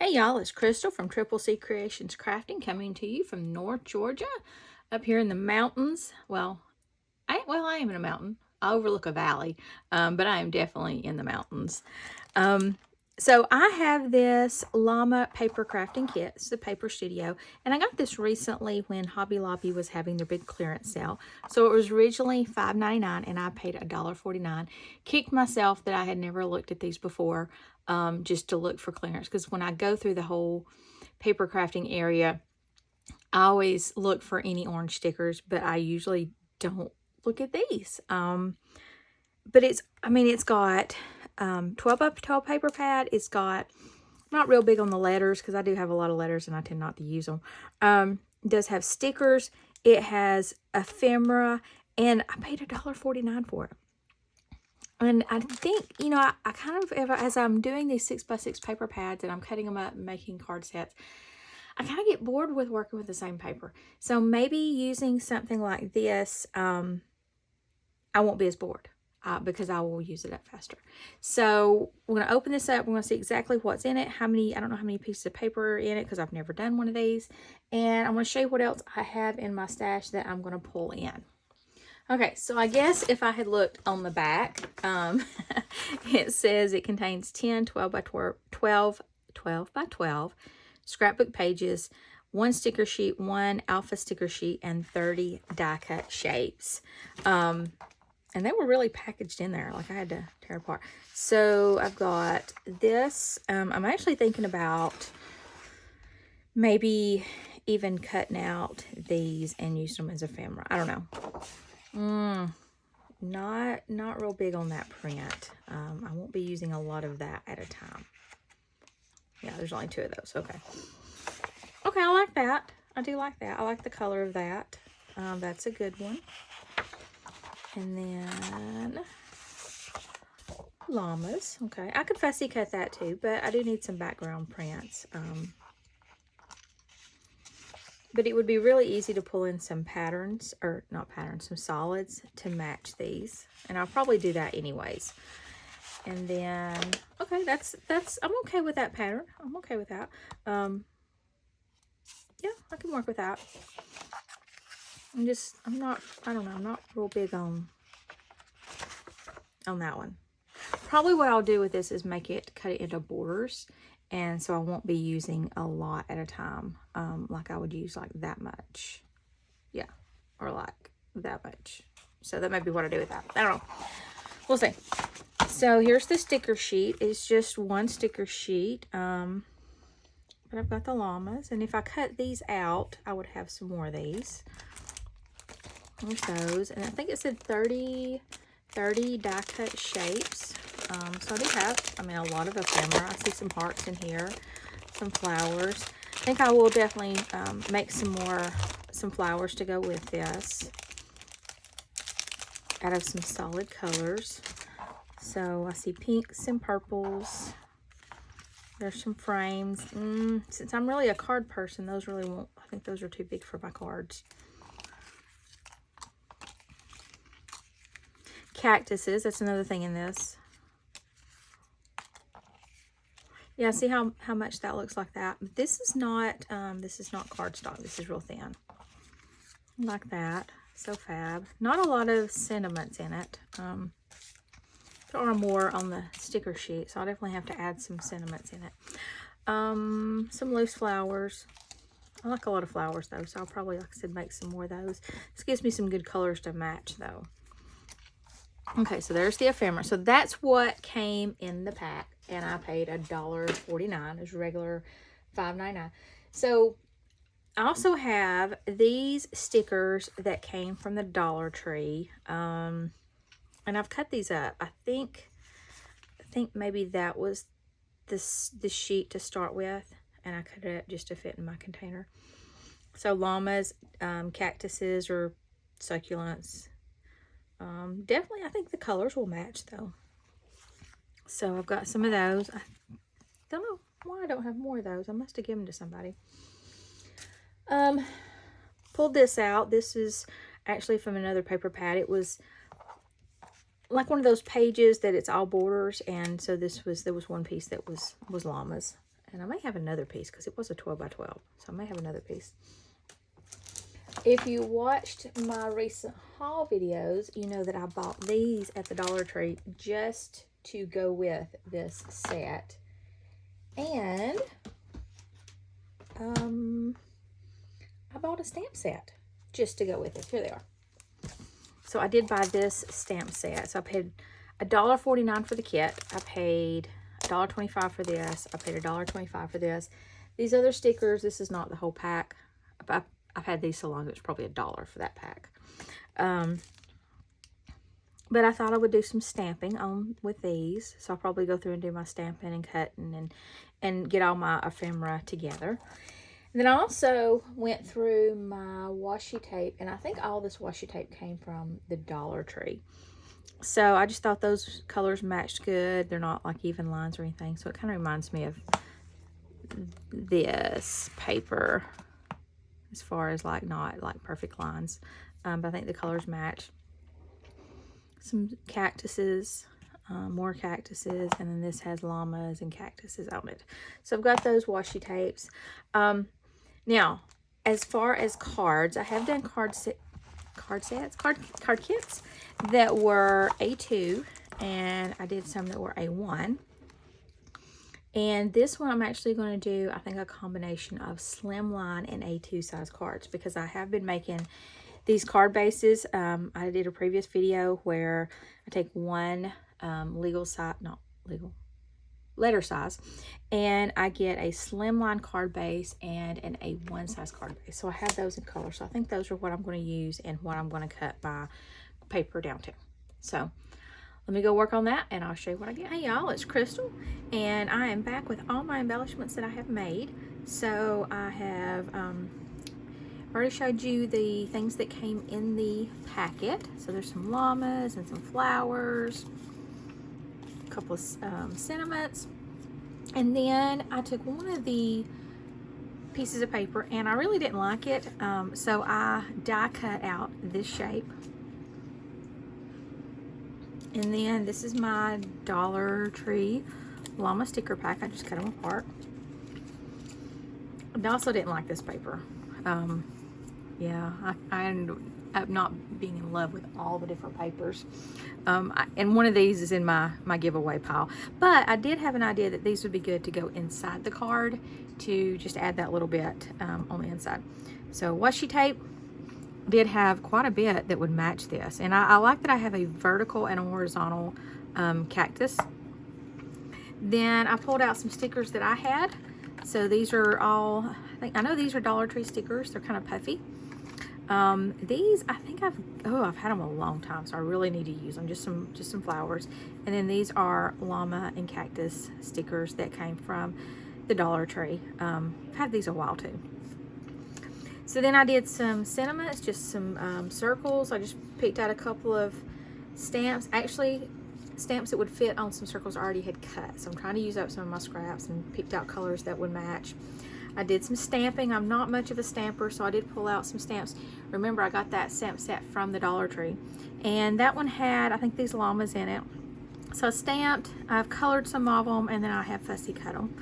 Hey y'all, it's Crystal from Triple C Creations Crafting coming to you from North Georgia, up here in the mountains. Well, I am in a mountain. I overlook a valley, but I am definitely in the mountains. So I have this Llama paper crafting kit. It's the Paper Studio, and I got this recently when Hobby Lobby was having their big clearance sale. So it was originally $5.99, and I paid $1.49. Kicked myself that I had never looked at these before, just to look for clearance. Because when I go through the whole paper crafting area, I always look for any orange stickers, but I usually don't look at these. But it's got 12 by 12 paper pad. It's got, I'm not real big on the letters because I do have a lot of letters and I tend not to use them. It does have stickers. It has ephemera, and I paid $1.49 for it. And I think, I kind of, as I'm doing these 6x6 paper pads and I'm cutting them up and making card sets, I kind of get bored with working with the same paper. So maybe using something like this, I won't be as bored because I will use it up faster. So we're going to open this up. We're going to see exactly what's in it. I don't know how many pieces of paper are in it because I've never done one of these. And I'm going to show you what else I have in my stash that I'm going to pull in. Okay, so I guess if I had looked on the back, it says it contains 10 12 by 12 by 12 scrapbook pages, 1 sticker sheet, 1 alpha sticker sheet, and 30 die cut shapes. And they were really packaged in there, like I had to tear apart. So I've got this. I'm actually thinking about maybe even cutting out these and using them as ephemera. I don't know. Not real big on that print. I won't be using a lot of that at a time. Yeah, there's only 2 of those. Okay, I like that. I do like that. I like the color of that. That's a good one. And then llamas. Okay, I could fussy cut that too, but I do need some background prints. But it would be really easy to pull in some patterns, or not patterns, some solids to match these. And I'll probably do that anyways. And then, okay, I'm okay with that pattern. I'm okay with that. Yeah, I can work with that. I'm not real big on that one. Probably what I'll do with this is cut it into borders. And so I won't be using a lot at a time. Like I would use like that much. Yeah, or like that much. So that might be what I do with that. I don't know. We'll see. So here's the sticker sheet. It's just 1 sticker sheet. But I've got the llamas. And if I cut these out, I would have some more of these. There's those. And I think it said 30 die cut shapes. So I do have, a lot of ephemera. I see some hearts in here, some flowers. I think I will definitely make some flowers to go with this out of some solid colors. So I see pinks and purples. There's some frames. Since I'm really a card person, those really won't, I think those are too big for my cards. Cactuses, that's another thing in this. Yeah, see how much that looks like that. But this is not cardstock. This is real thin. Like that. So fab. Not a lot of sentiments in it. There are more on the sticker sheet, so I'll definitely have to add some sentiments in it. Some loose flowers. I like a lot of flowers though, so I'll probably, like I said, make some more of those. This gives me some good colors to match though. Okay, so there's the ephemera. So that's what came in the pack, and I paid $1.49. It's regular $5.99. So I also have these stickers that came from the Dollar Tree, and I've cut these up. I think maybe that was the sheet to start with, and I cut it up just to fit in my container. So llamas, cactuses, or succulents. Definitely, I think the colors will match though. So I've got some of those. I don't know why I don't have more of those. I must have given them to somebody. Pulled this out. This is actually from another paper pad. It was like one of those pages that it's all borders, and so there was one piece that was llamas. And I may have another piece because it was a 12 by 12. So I may have another piece. If you watched my recent haul videos, you know that I bought these at the Dollar Tree just to go with this set. And I bought a stamp set just to go with it. Here they are. So I did buy this stamp set. So I paid $1.49 for the kit. I paid $1.25 for this. I paid $1.25 for this. These other stickers, this is not the whole pack. I've had these so long, it's probably $1 for that pack. But I thought I would do some stamping on with these. So I'll probably go through and do my stamping and cutting and get all my ephemera together. And then I also went through my washi tape, and I think all this washi tape came from the Dollar Tree. So I just thought those colors matched good. They're not like even lines or anything. So it kind of reminds me of this paper as far as like not like perfect lines. But I think the colors match. Some cactuses, more cactuses, and then this has llamas and cactuses on it. So I've got those washi tapes. Now, as far as cards, I have done card kits that were A2, and I did some that were A1. And this one I'm actually going to do, I think, a combination of slimline and A2 size cards, because I have been making these card bases. I did a previous video where I take one letter size, and I get a slimline card base and an A1 size card base. So I have those in color. So I think those are what I'm going to use and what I'm going to cut my paper down to. So let me go work on that, and I'll show you what I get. Hey y'all, it's Crystal, and I am back with all my embellishments that I have made. So I have already showed you the things that came in the packet. So there's some llamas and some flowers, a couple of sentiments, and then I took one of the pieces of paper and I really didn't like it, so I die cut out this shape. And then this is my Dollar Tree llama sticker pack. I just cut them apart. I also didn't like this paper. Yeah, I ended up not being in love with all the different papers. And one of these is in my giveaway pile. But I did have an idea that these would be good to go inside the card to just add that little bit on the inside. So washi tape did have quite a bit that would match this. And I like that I have a vertical and a horizontal cactus. Then I pulled out some stickers that I had. So these are all, I know these are Dollar Tree stickers. They're kind of puffy. These, I think I've had them a long time, so I really need to use them. Just some flowers. And then these are llama and cactus stickers that came from the Dollar Tree. I've had these a while too. So then I did some sentiments, just some circles. I just picked out a couple of stamps. Actually, stamps that would fit on some circles I already had cut. So I'm trying to use up some of my scraps and picked out colors that would match. I did some stamping. I'm not much of a stamper, so I did pull out some stamps. Remember, I got that stamp set from the Dollar Tree. And that one had, I think, these llamas in it. So I stamped, I've colored some of them, and then I have fussy cut them.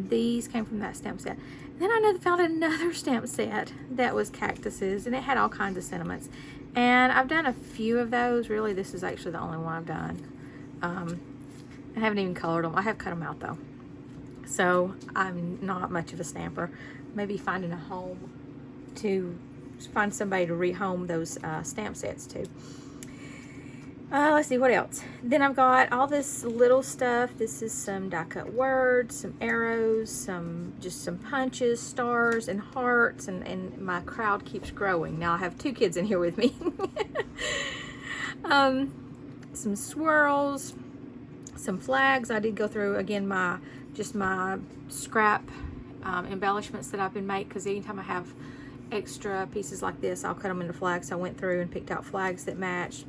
These came from that stamp set. Then I found another stamp set that was cactuses, and it had all kinds of sentiments. And I've done a few of those. Really, this is actually the only one I've done. I haven't even colored them. I have cut them out, though. So I'm not much of a stamper. Maybe finding a home to find somebody to rehome those stamp sets to. Let's see what else. Then I've got all this little stuff. This is some die cut words, some arrows, just some punches, stars, and hearts, and my crowd keeps growing. Now I have 2 kids in here with me. Some swirls, some flags. I did go through again my scrap embellishments that I've been making, because anytime I have extra pieces like this, I'll cut them into flags. So I went through and picked out flags that matched.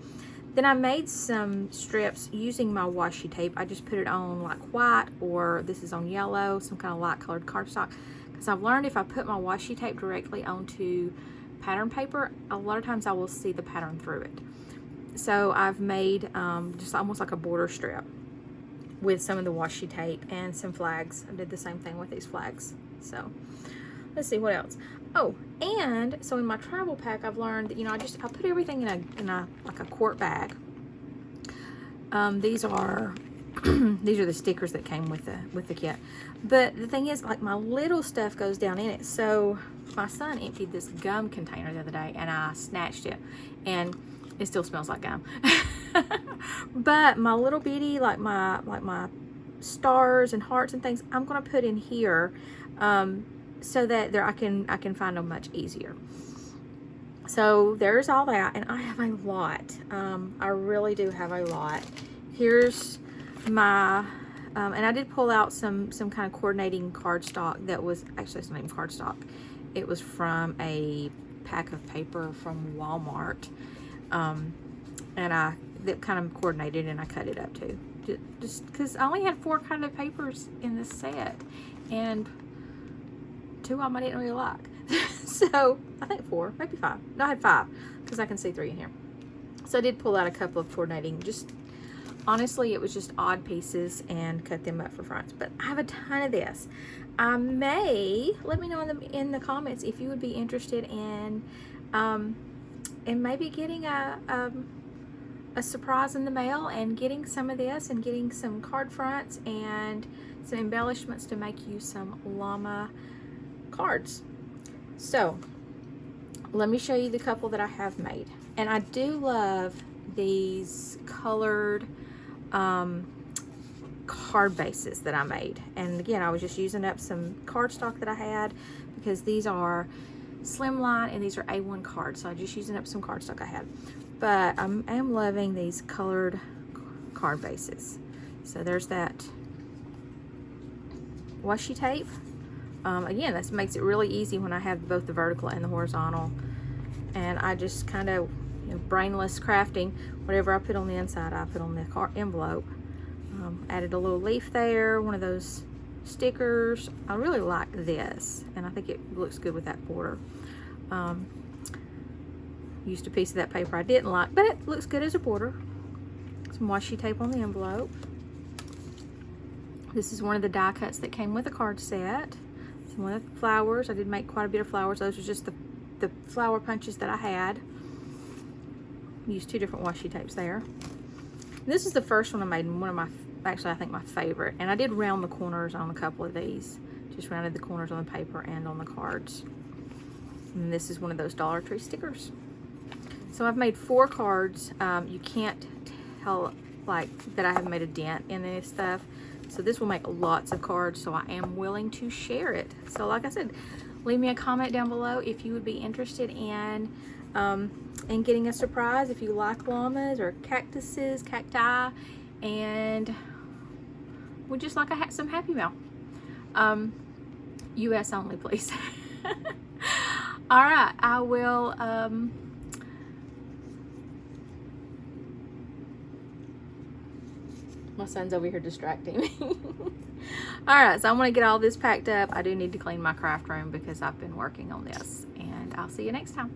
Then I made some strips using my washi tape. I just put it on like white, or this is on yellow, some kind of light colored cardstock, because I've learned if I put my washi tape directly onto pattern paper, a lot of times I will see the pattern through it. So I've made just almost like a border strip. with some of the washi tape and some flags. I did the same thing with these flags. So let's see what else. Oh, and so in my travel pack, I've learned that, you know, I put everything in a like a quart bag. These are these are the stickers that came with the kit. But the thing is, like, my little stuff goes down in it. So my son emptied this gum container the other day, and I snatched it, and it still smells like gum. But my little bitty, like my stars and hearts and things, I'm gonna put in here, so that I can find them much easier. So there's all that, and I have a lot. I really do have a lot. Here's my and I did pull out some kind of coordinating cardstock that was actually, it's not even cardstock. It was from a pack of paper from Walmart, and that kind of coordinated, and I cut it up too, just because I only had 4 kind of papers in this set, and 2 of them I didn't really like. So I think 4, maybe 5. No, I had 5 because I can see 3 in here. So I did pull out a couple of coordinating, just honestly, it was just odd pieces, and cut them up for fronts. But I have a ton of this. I may, let me know in the comments if you would be interested in maybe getting a surprise in the mail, and getting some of this, and getting some card fronts and some embellishments to make you some Llama cards. So let me show you the couple that I have made. And I do love these colored card bases that I made. And again, I was just using up some cardstock that I had, because these are slimline and these are A1 cards, so I'm just using up some cardstock I had. But I am loving these colored card bases. So there's that washi tape. Again, this makes it really easy when I have both the vertical and the horizontal, and I just kind of, you know, brainless crafting. Whatever I put on the inside, I put on the envelope. Added a little leaf there, one of those stickers. I really like this, and I think it looks good with that border. Used a piece of that paper I didn't like, but it looks good as a border. Some washi tape on the envelope. This is one of the die cuts that came with the card set. Some of the flowers. I did make quite a bit of flowers. Those were just the flower punches that I had. Used 2 different washi tapes there. This is the first one I made, and one of my, actually I think my favorite. And I did round the corners on a couple of these. Just rounded the corners on the paper and on the cards. And this is one of those Dollar Tree stickers. So I've made 4 cards. You can't tell, like, that I haven't made a dent in this stuff. So this will make lots of cards, so I am willing to share it. So like I said, leave me a comment down below if you would be interested in getting a surprise, if you like llamas or cactuses, cacti, and would just like some Happy Mail. US only, please. All right, I will my son's over here distracting me. All right, so I'm gonna get all this packed up. I do need to clean my craft room because I've been working on this, and I'll see you next time.